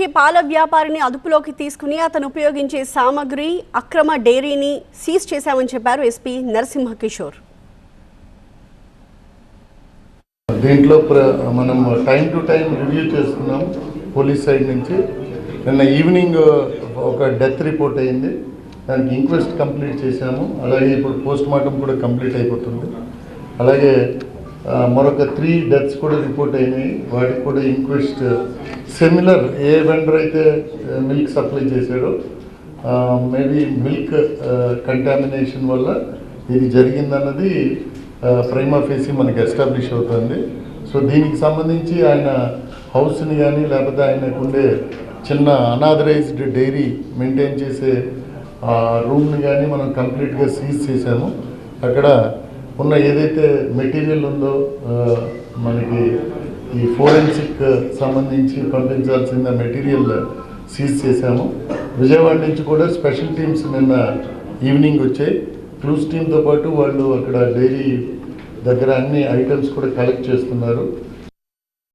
మొత్తానికి పాల వ్యాపారిని అదుపులోకి తీసుకుని అతను ఉపయోగించే సామగ్రి అక్రమ డైరీని సీజ్ చేశామని చెప్పారు ఎస్పీ నరసింహ కిషోర్. దీంట్లో మనం టైం టు టైం రివ్యూ చేస్తున్నాం పోలీస్ సైడ్ నుంచి. నిన్న ఈవినింగ్ ఒక డెత్ రిపోర్ట్ అయింది, దానికి ఇంక్వెస్ట్ కంప్లీట్ చేశాము. అలాగే ఇప్పుడు పోస్ట్ మార్టం కూడా కంప్లీట్ అయిపోతుంది. అలాగే మరొక 3 డెత్స్ కూడా రిపోర్ట్ అయినాయి, వాటికి కూడా ఇంక్వెస్ట్ సిమిలర్ ఏ వెండర్ అయితే మిల్క్ సప్లై చేశాడో మేబీ మిల్క్ కంటామినేషన్ వల్ల ఇది జరిగిందన్నది ప్రైమా ఫేసి మనకి ఎస్టాబ్లిష్ అవుతుంది. సో దీనికి సంబంధించి ఆయన హౌస్ని కానీ లేకపోతే ఆయనకు ఉండే చిన్న అనాథరైజ్డ్ డైరీ మెయింటైన్ చేసే రూమ్ని కానీ మనం కంప్లీట్గా సీజ్ చేసాము. అక్కడ ఉన్న ఏదైతే మెటీరియల్ ఉందో మనకి ఈ ఫోరెన్సిక్ సంబంధించి పంపించాల్సిన మెటీరియల్ సీజ్ చేశాము. విజయవాడ నుంచి కూడా స్పెషల్ టీమ్స్ నిన్న ఈవినింగ్ వచ్చాయి. క్లూస్ టీమ్తో పాటు వాళ్ళు అక్కడ డైరీ దగ్గర అన్ని ఐటమ్స్ కూడా కలెక్ట్ చేస్తున్నారు.